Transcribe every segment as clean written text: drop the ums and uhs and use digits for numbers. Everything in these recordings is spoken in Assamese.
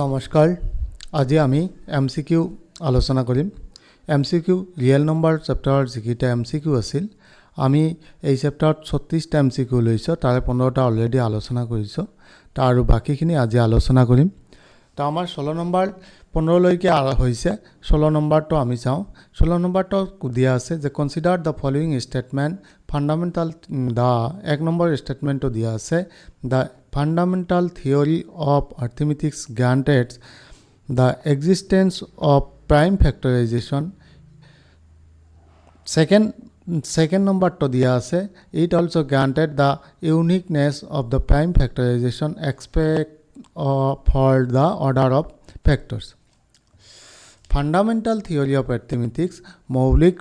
নমস্কাৰ আজি আমি MCQ আলোচনা কৰিম MCQ ৰিয়েল নম্বৰ চেপ্টাৰৰ যিকেইটা MCQ আছিল আমি এই চেপ্টাৰত 36টা MCQ লৈছো তাৰে 15টা অলৰেডি আলোচনা কৰিছো তাৰ আৰু বাকিখিনি আজি আলোচনা কৰিম তা আমাৰ 16 নম্বৰ 15 লৈকে হৈছে 16 নম্বৰটো আমি চাও 16 নম্বৰটো দিয়া আছে যে consider the following statement fundamental দা এক নম্বৰ স্টেটমেন্টটো দিয়া আছে দা fundamental theory of arithmetic granted the existence of prime factorization second number to diya ase it also granted the uniqueness of the prime factorization except for the order of factors fundamental theory of arithmetic মৌলিক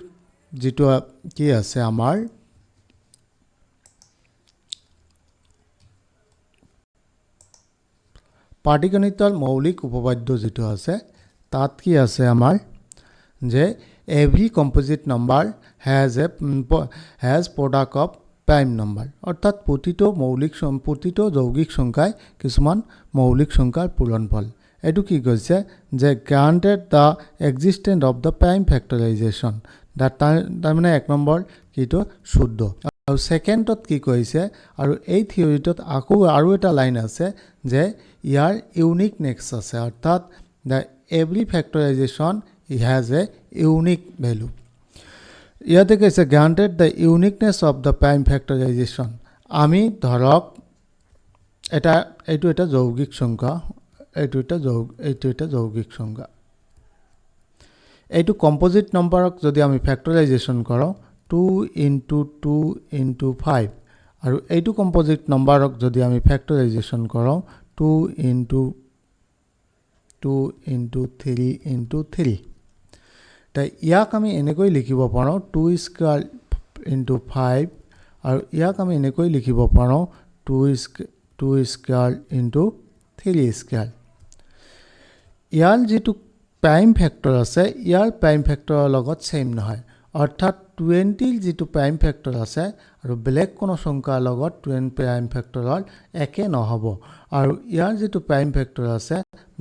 যেটো কি আছে আমাৰ পাটিগণিতৰ মৌলিক উপপাদ্য যেটো আছে তাত কি আছে আমাৰ যে every composite number has product of prime number অৰ্থাৎ প্ৰতিটো যৌগিক সংখ্যায় কিছুমান মৌলিক সংখ্যাৰ পূৰণফল এটো কি কৈছে যে granted the existence of the prime factorization তাৰ মানে এক নম্বৰ কিটো শুদ্ধ আৰু সেকেন্ডত কি কৈছে আৰু এই থিওৰিটোত আকৌ আৰু এটা লাইন আছে যে ইয়াৰ ইউনিকনেস আছে অর্থাৎ the every factorization has a unique value ইয়াতে কৈছে granted the uniqueness of the prime factorization আমি ধৰক এটা যৌগিক সংখ্যা এইটো এটা যৌগিক সংখ্যা এইটো কম্পোজিট নম্বৰক যদি আমি ফ্যাক্টৰাইজেশন কৰো 2 into 2 into 5 আৰু এইটো কম্পোজিট নম্বৰক যদি আমি ফ্যাক্টৰাইজেশন কৰো 2 into 2 into 3 into 3 তাই ইয়াক আমি এনেকৈ লিখিব পাৰো 2 স্কয়াৰ into 5 আৰু ইয়াক আমি এনেকৈ লিখিব পাৰো 2 স্কয়াৰ into 3 স্কয়াৰ ইয়াৰ যেটো প্ৰাইম ফ্যাক্টৰ আছে ইয়াৰ প্ৰাইম ফ্যাক্টৰৰ লগত সেম নহয় অৰ্থাৎ 20 যেটো প্ৰাইম ফ্যাক্টৰ আছে আৰু বেলেগ কোনো সংখ্যাৰ লগত 20 প্ৰাইম ফ্যাক্টৰৰ একে নহব আৰু ইয়াৰ যেটো প্ৰাইম ফ্যাক্টৰ আছে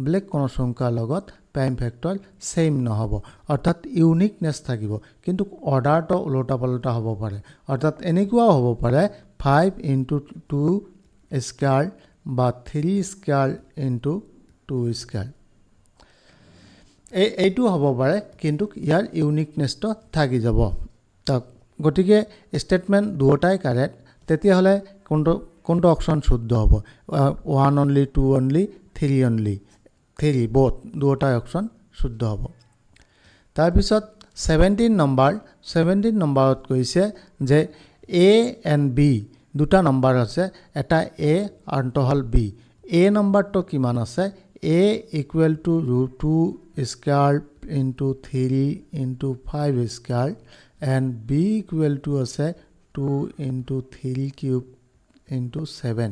বেলেগ কোনো সংখ্যাৰ লগত প্ৰাইম ফ্যাক্টৰ সেম নহব অৰ্থাৎ ইউনিকনেস থাকিব কিন্তু অৰ্ডাৰটো উল্টা পাল্টা হ'ব পাৰে অৰ্থাৎ এনেকুৱা হ'ব পাৰে 5 into 2 স্কয়াৰ বা 3 স্কয়াৰ into 2 স্কয়াৰ এইটো হ'ব পাৰে কিন্তু ইয়াৰ ইউনিকনেসটো থাকি যাব তা গটিকে স্টেটমেন্ট দুটাই কারেক্ট তেতিয়া হলে কোনটো অপশন শুদ্ধ হ'ব 1 only 2 only 3 only 3 both দুটাই অপশন শুদ্ধ হ'ব তাৰ পিছত 17 নম্বৰত কৈছে যে a and b দুটা নম্বৰ আছে এটা a আনটো হল b a নম্বৰটো কিমান আছে a equal to √2 square into 3 into 5 square and b equal to আছে 2 into 3 cube into 7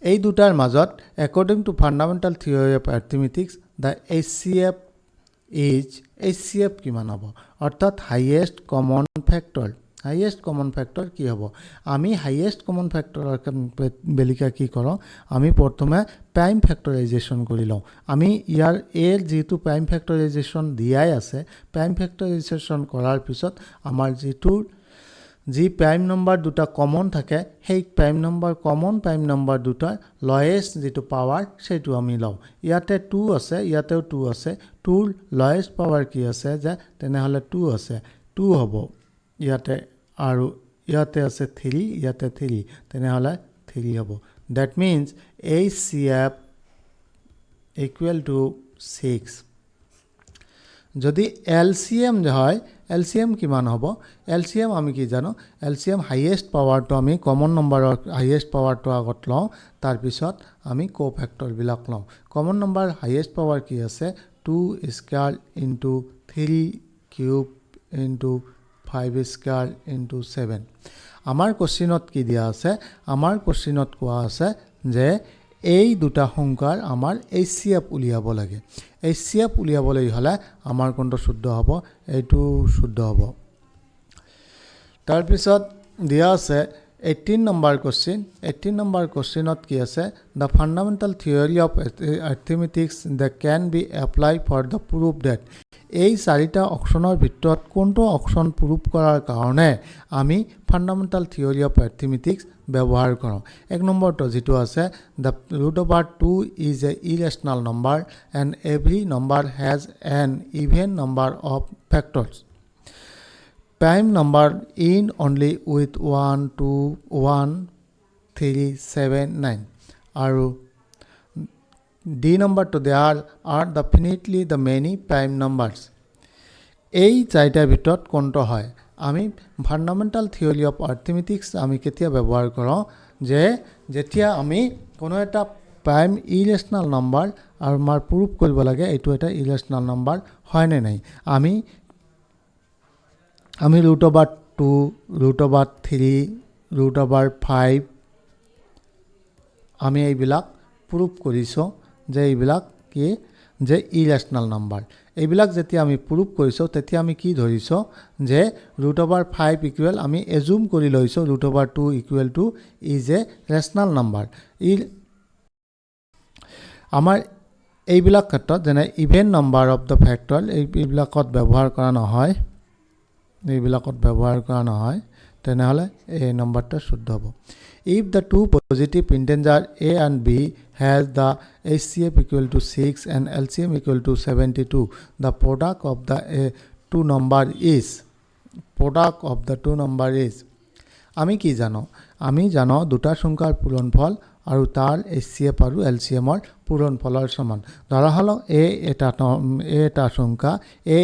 এই দুটাৰ মাজত according to fundamental theory of arithmetic the HCF কিমান হ'ব অৰ্থাৎ highest common factor কি হ'ব আমি highest common factor বেলিকা কি কৰম আমি প্ৰথমে prime factorization কৰি লওঁ আমি ইয়াৰ এৰ যেটো prime factorization দিয়াই আছে prime factorization কৰাৰ পিছত আমাৰ যি prime number দুটা কমন থাকে সেই prime number দুটাৰ lowest যেটো পাৱাৰ সেটো আমি লওঁ ইয়াতে 2 আছে ইয়াতেও 2 আছে 2 lowest পাৱাৰ কি আছে যে তেনেহলে 2 আছে 2 হ'ব ইয়াতে আৰু ইয়াতে আছে 3 ইয়াতে 3 তেনেহলে 3 হ'ব that means HCF equal to 6 যদি LCM হয় LCM কিমান হ'ব LCM আমি কি জানো LCM হাইয়েস্ট পাৱাৰটো আমি কমন নম্বৰৰ হাইয়েস্ট পাৱাৰটো আগত লওঁ তাৰ পিছত আমি কোফ্যাক্টৰ বিলাক লওঁ কমন নম্বৰ হাইয়েস্ট পাৱাৰ কি আছে 2 square into 3 cube into 5 square into 7 আমাৰ কোশ্চেনত কি দিয়া আছে আমাৰ কোশ্চেনত কোৱা আছে যে এই দুটা সংখ্যাৰ আমাৰ HCF উলিয়াব লাগে HCF উলিয়াবলৈ হলে আমাৰ কোনটো শুদ্ধ হ'ব এইটো শুদ্ধ হ'ব তাৰ পিছত দিয়া আছে 18 number question. 18 number question not ki ase the fundamental theory of arithmetic that can be applied for the proof that এই চাৰিটা অপচনৰ ভিতৰত কোনটো অপচন প্ৰুভ কৰাৰ কাৰণে আমি ফান্ডামেন্টাল থিওৰি অফ অ্যাথমেটিক্স ব্যৱহাৰ কৰোঁ এক নম্বৰটো যেটো আছে the √2 is a irrational number and every number has an even number of factors prime number in only with 1 2 1 3 7 9 আৰু D number to there are definitely the many prime numbers. এই চাৰিটাৰ ভিতৰত কোনটো হয় আমি ফান্ডামেন্টাল থিওৰি অফ অ্যাথমেটিক্স আমি কেতিয়া ব্যৱহাৰ কৰোঁ যে যেতিয়া আমি কোনো এটা প্ৰাইম ইৰেচনেল নাম্বাৰ আৰু মাৰ প্ৰুফ কৰিব লাগে এইটো এটা ইৰেচনেল নাম্বাৰ হয় নে নাই আমি √2 √3 √5 আমি এইবিলাক প্ৰুফ কৰিছো যে এইবিলাক কি যে ইৰেচনেল নাম্বাৰ এইবিলাক যেতিয়া আমি প্ৰুফ কৰিছো তেতিয়া আমি কি ধৰিছো যে √5 ইকুৱেল আমি এজুম কৰি লৈছো √2 equal to is a rational number আমাৰ এইবিলাক ক্ষেত্ৰত যেনে even number of the factor এইবিলাকত ব্যৱহাৰ কৰা নহয় তেনেহলে এই নাম্বাৰটা শুদ্ধ হ'ব if the two positive integer a and b has the HCF equal to 6 and LCM equal to 72 the product of the two number is আমি কি জানো আমি জানো দুটা সংখ্যাৰ পূৰণফল আৰু তাৰ HCF আৰু LCM ৰ পূৰণফলৰ সমান ধৰা হলো a এটা সংখ্যা a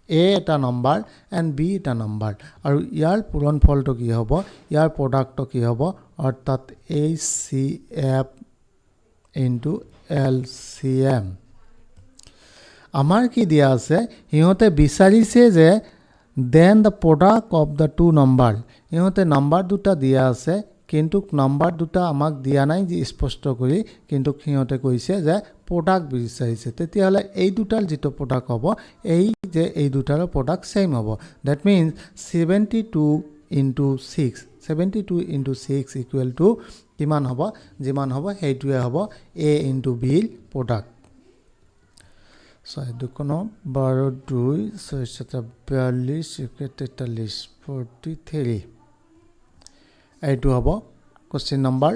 এটা নাম্বাৰ and b এটা নাম্বাৰ আৰু ইয়াৰ পূৰণফলটো কি হ'ব ইয়াৰ প্ৰডাক্টটো কি হ'ব অৰ্থাৎ HCF into LCM আমাৰ কি দিয়া আছে হিহতে বিচাৰিছে যে then the product of the two number হিহতে নাম্বাৰ দুটা দিয়া আছে কিন্তু নাম্বাৰ দুটা আমাক দিয়া নাই যে স্পষ্ট কৰি কিন্তু হিহতে কৈছে যে প্ৰডাক্ট বিচাৰিছে তেতিয়াহলে এই দুটাৰ যেটো প্ৰডাক্ট হ'ব এই যে এই দুটাৰ প্ৰডাক্ট সেম হ'ব that means 72 into 6 equal to কিমান হ'ব যিমান হ'ব হেইটোৱে হ'ব a into b ৰ প্ৰডাক্ট 6 2 12 2 6 42 43 43 এইটো হ'ব কোশ্চেন নাম্বার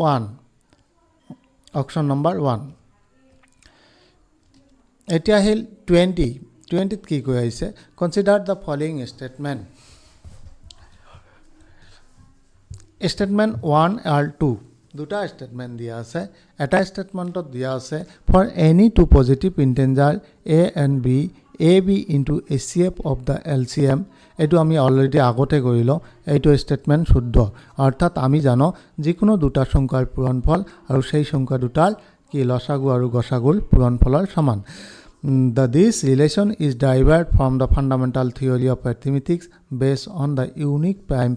1 অপশন নাম্বার 1 এতিয়া হিল 20 কি কৈ আছে কনসিডার দ্য ফলোইং স্টেটমেন্ট 1 আর 2 দুটা স্টেটমেন্ট দিয়া আছে এটা স্টেটমেন্টত দিয়া আছে for any two positive integer a and b ab into HCF of the LCM এটো আমি অলরেডি আগতে কৰিলো এইটো স্টেটমেন্ট শুদ্ধ অৰ্থাৎ আমি জানো যিকোনো দুটা সংখ্যাৰ পূৰণফল আৰু সেই সংখ্যা দুটাৰ কি লসাগু আৰু গসাগুৰ পূৰণফলৰ সমান this relation is derived from the fundamental theory of arithmetic based on the unique prime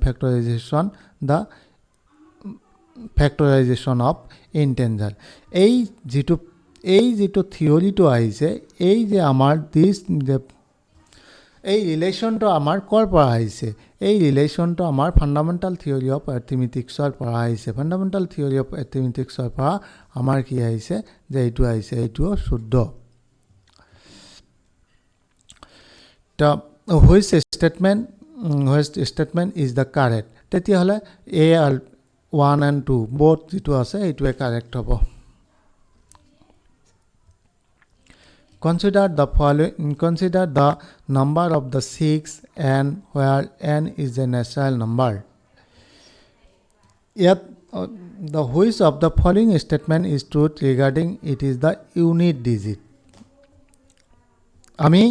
factorization of integer এই যেটো থিওরিটো আহিছে এই যে আমাৰ দিস এই ৰিলেশনটো আমাৰ কৰ পৰা আহিছে এই ৰিলেশনটো আমাৰ ফান্ডামেন্টাল থিওৰি অফ অ্যাথমেটিক্সৰ পৰা আহিছে ফান্ডামেন্টাল থিওৰি অফ অ্যাথমেটিক্সৰ পৰা আমাৰ কি আহিছে যে এইটো আহিছে এইটো শুদ্ধ তা which statement is the correct তেতিয়া হলে a আর 1 and 2 both যেটো আছে এইটোৱে কারেক্ট হ'ব Consider the number of the 6 and where n is a natural number. Yet the which of the following statement is true regarding it is the unit digit. আমি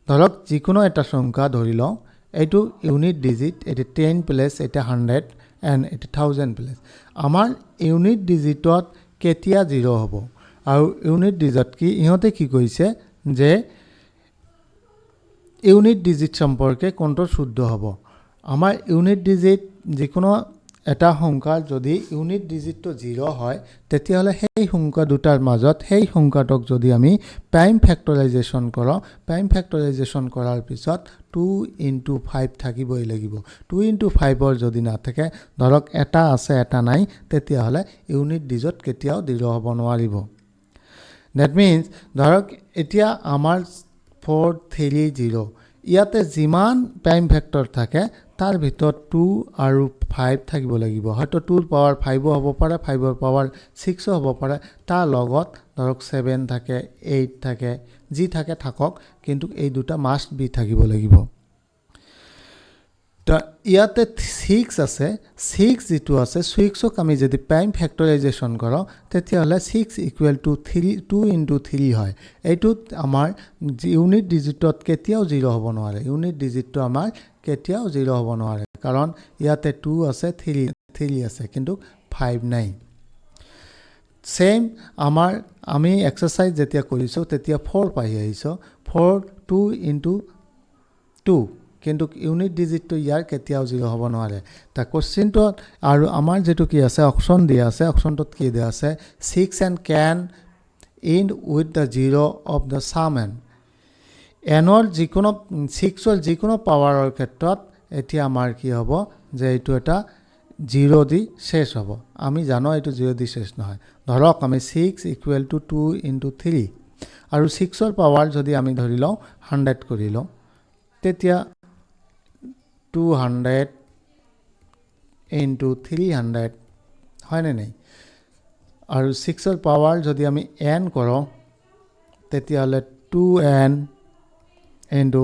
ধৰক যিকোনো এটা সংখ্যা ধৰি লওঁ এইটো ইউনিট ডিজিট এটা 10 প্লাস এটা 100 and এটা 1000 প্লাস আমাৰ ইউনিট ডিজিটত কেতিয়া 0 হ'ব আৰু ইউনিট ডিজিট কি ইহতে কি কৈছে যে ইউনিট ডিজিট সম্পৰ্কে কোনটো শুদ্ধ হ'ব আমাৰ ইউনিট ডিজিট যিকোনো এটা সংখ্যাৰ যদি ইউনিট ডিজিটটো 0 হয় তেতিয়াহ'লে সেই সংখ্যা দুটাৰ মাজত সেই সংখ্যাটোক যদি আমি প্ৰাইম ফেক্টৰাইজেশ্যন কৰোঁ প্ৰাইম ফেক্টৰাইজেশ্যন কৰাৰ পিছত 2 into 5 থাকিবই লাগিব 2 into 5 যদি নাথাকে ধৰক এটা আছে এটা নাই তেতিয়াহ'লে ইউনিট ডিজিট কেতিয়াও 0 হ'ব নোৱাৰিব that means ধৰক এতিয়া আমাৰ 430 ইয়াতে যিমান প্ৰাইম ফেক্টৰ থাকে তাৰ ভিতৰত 2 আৰু 5 থাকিব লাগিব হয়তো 2 ৰ পাৱাৰ 5 হ'ব পাৰে 5 ৰ পাৱাৰ 6 হ'ব পাৰে তাৰ লগত ধৰক 7 থাকে 8 থাকে যি থাকে থাকক কিন্তু এই দুটা মাস্ট বি থাকিব লাগিব তো ইয়াতে 6 আছে 6 যেটো আছে 6ক আমি যদি প্ৰাইম ফেক্টৰাইজেশ্যন কৰোঁ তেতিয়াহ'লে 6 ইকুৱেল টু 2 into 3 হয় এইটোত আমাৰ ইউনিট ডিজিটত কেতিয়াও 0 হ'ব নোৱাৰে ইউনিট ডিজিটটো আমাৰ কেতিয়াও 0 হ'ব নোৱাৰে কাৰণ ইয়াতে 2 আছে 3 আছে কিন্তু 5 নাই সেম আমি এক্সাৰসাইজ যেতিয়া কৰিছো তেতিয়া 4 পাই আহিছো 4 2 into 2 কিন্তু ইউনিট ডিজিটটো ইয়াৰ কেতিয়াও 0 হ'ব নোৱাৰে তা কোশ্চেনটো আৰু আমাৰ যেটো কি আছে অপচন দিয়া আছে অপচনটোত কি দিয়া আছে 6 and can end with the 0 of the sum n এনৰ যিকোনো 6 ৰ যিকোনো পাৱাৰৰ ক্ষেত্ৰত এতিয়া আমাৰ কি হ'ব যে এইটো এটা 0 দি শেষ হ'ব আমি জানো এইটো 0 দি শেষ নহয় ধৰক আমি 6 equal to 2 into 3 আৰু 6 ৰ পাৱাৰ যদি আমি ধৰি লওঁ 100 কৰি লওঁ তেতিয়া 200 into 300 হয় নে নাই আৰু 6 ৰ পাৱাৰ যদি আমি n কৰোঁ তেতিয়াহ'লে 2n into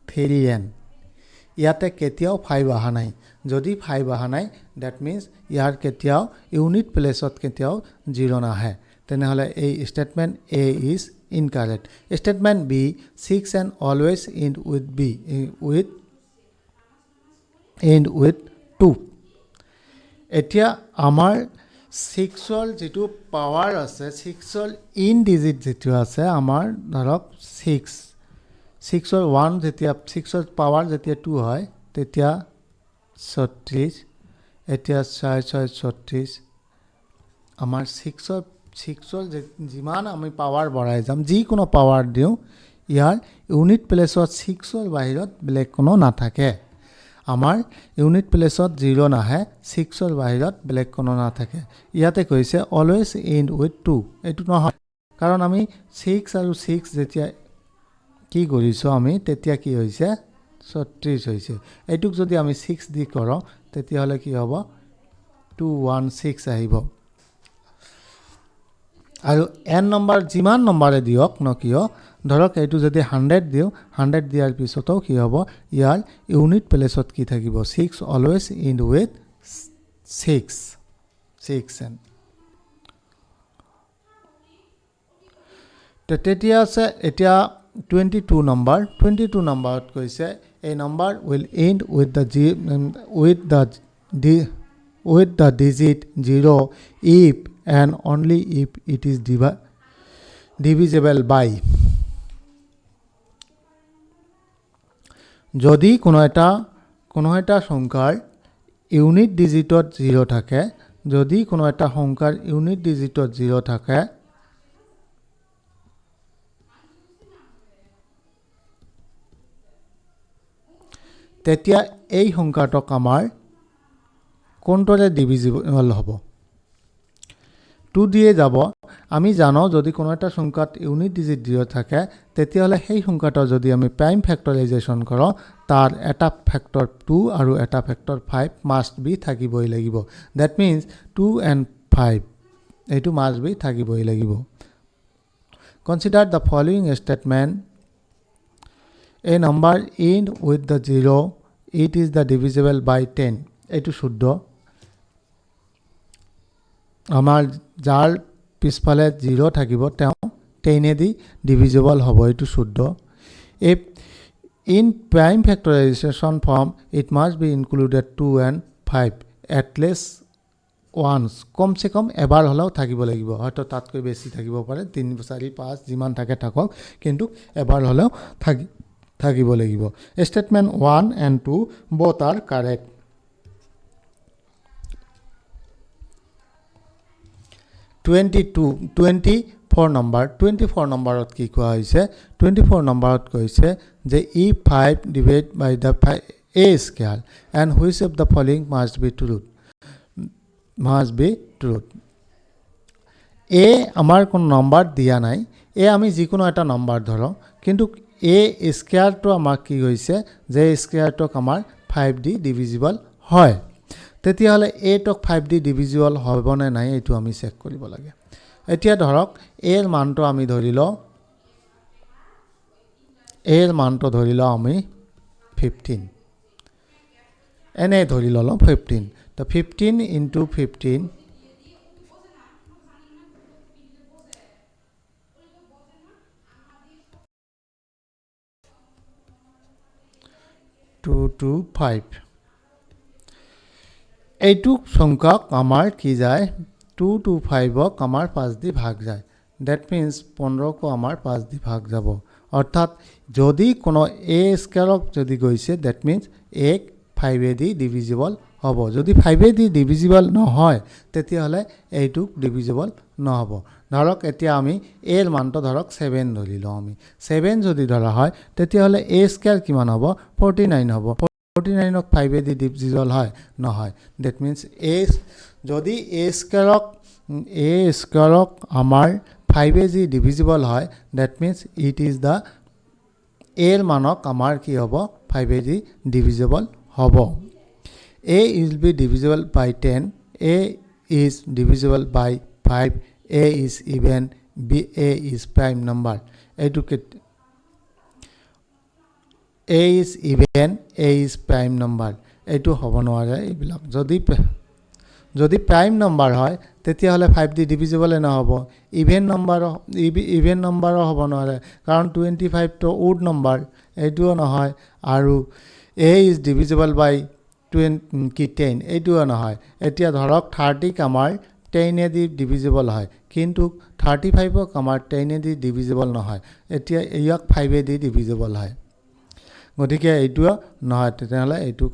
3n ইয়াতে কেতিয়াও 5 আহা নাই যদি 5 আহা নাই that means ইয়াৰ কেতিয়াও ইউনিট প্লেসত কেতিয়াও 0 নাহে তেনেহলে এই statement A is incorrect statement B 6 and always end with B end with 2 এতিয়া আমাৰ 6 ৰ যেটো পাৱাৰ আছে 6 ৰ ইন ডিজিট যেটো আছে আমাৰ ধৰক 6 ৰ 1 যেতিয়া 6 ৰ পাৱাৰ যেতিয়া 2 হয় তেতিয়া 36 এতিয়া 36 আমাৰ 6 ৰ যিমান আমি পাৱাৰ বঢ়াই যাম যি কোনো পাৱাৰ দিও ইয়াৰ ইউনিট প্লেসত 6 ৰ বাহিৰত বেলেগ কোনো নাথাকে আমাৰ ইউনিট প্লেসত 0 নাহে 6 ৰ বাহিৰত বেলেগ কোনো নাথাকে ইয়াতে কৈছে অলৱেজ এন্ড উইথ 2 এটো নহয় কাৰণ আমি 6 আৰু 6 যেতিয়া কি কৰিছো আমি তেতিয়া কি হৈছে 36 হৈছে এটুক যদি আমি 6 দি কৰোঁ তেতিয়া হলে কি হ'ব 216 আহিব আৰু n নম্বৰ যিমান নম্বৰে দিয়ক ন কিয় ধৰক এইটো যদি 100 দিও 100 দিয়াৰ পিছতো কি হ'ব ইয়াৰ ইউনিট প্লেসত কি থাকিব 6 অলৱেজ এন্ড উইথ 6 n তেতিয়া আছে এতিয়া 22 নম্বৰত কৈছে a number will end with the digit 0 if and only if it is divisible by যদি কোনো এটা সংখ্যাৰ ইউনিট ডিজিটত 0 থাকে যদি কোনো এটা সংখ্যাৰ ইউনিট ডিজিটত 0 থাকে তেতিয়া এই সংখ্যাটোক আমাৰ কোনটোৰে ডিভিজিবল হ'ব 2 দিয়ে যাব আমি জানো যদি কোনো এটা সংখ্যাত ইউনিট ডিজিট 0 থাকে তেতিয়াহলে সেই সংখ্যাটো যদি আমি প্ৰাইম ফেক্টৰাইজেশ্যন কৰোঁ তাৰ এটা ফেক্টৰ 2 আৰু এটা ফেক্টৰ 5 মাস্ট বি থাকিবই লাগিব that means 2 and 5 এইটো মাস্ট বি থাকিবই লাগিব consider the following statement a number end with the 0 it is the divisible by 10 এইটো শুদ্ধ আমাৰ যাৰ পিছফালে 0 থাকিব তেওঁ 10 এদি ডিভিজিবল হ'ব এইটো শুদ্ধ if in prime factorization form it must be included 2 and 5 at least once কমসে কম এবাৰ হলেও থাকিব লাগিব হয়তো তাতকৈ বেছি থাকিব পাৰে 3 4 5 যিমান থাকে থাকক কিন্তু এবাৰ হলেও থাকিব লাগিব statement 1 and 2 both are correct 24 number 24 নম্বৰত কি কোৱা হৈছে 24 নম্বৰত কৈছে যে e5 divided by the a square and which of the following must be true a আমাৰ কোন নম্বৰ দিয়া নাই এ আমি যিকোনো এটা নম্বৰ ধৰো কিন্তু a স্কয়াৰটো আমাৰ কি হৈছে যে স্কয়াৰটোক আমাৰ 5 দি ডিভিজিবল হয় তেতিয়াহলে a টক 5 দি ডিভিজিবল হ'ব নে নাই এটো আমি চেক কৰিব লাগে এতিয়া ধৰক a এৰ মানটো আমি ধৰিলো a এৰ মানটো ধৰিলো আমি 15 এনে ধৰি ললো 15 তো 15 into 15 2 to 5 এইটু সংখ্যক আমাৰ কি যায় 2 to 5 ক আমাৰ 5 দি ভাগ যায় that means 15 কো আমাৰ 5 দি ভাগ যাব অৰ্থাৎ যদি কোনো a স্কয়াৰক যদি গৈছে that means a 5 A the divisible হ'ব যদি 5 এ দি ডিভিজিবল নহয় তেতিয়াহলে এইটু ডিভিজিবল নহব ধৰক এতিয়া আমি a এৰ মানটো ধৰক 7 ধৰিলো আমি 7 যদি ধৰা হয় তেতিয়াহলে a স্কয়াৰ কিমান হ'ব 49 হ'ব 49 ক 5 এ দি ডিভিজিবল হয় নহয় that means a যদি a স্কয়াৰক আমাৰ 5 এ দি ডিভিজিবল হয় that means it is the a এর মানক আমাৰ কি হ'ব 5 এ দি ডিভিজিবল হ'ব a will be divisible by 10 a is divisible by 5 a is even b a is prime number educate a is even a is prime number এটো হ'ব নোৱাৰে এইবিলাক যদি প্রাইম নাম্বার হয় তেতিয়াহলে 5 দি ডিভিজিবল না হ'ব ইভেন নাম্বারও হ'ব নোৱাৰে কাৰণ 25 তো ওড নাম্বাৰ এটোও নহয় আৰু a is divisible by 10 এটোও নহয় এতিয়া ধৰক 30 আমাৰ 10 এ দি ডিভিজিবল হয় কিন্তু 35 ক আমাৰ 10 এ দি ডিভিজিবল নহয় এতিয়া ইয়াক 5 এ দি ডিভিজিবল হয় গতিকে এইটো নহয় তেতিয়াহলে এইটো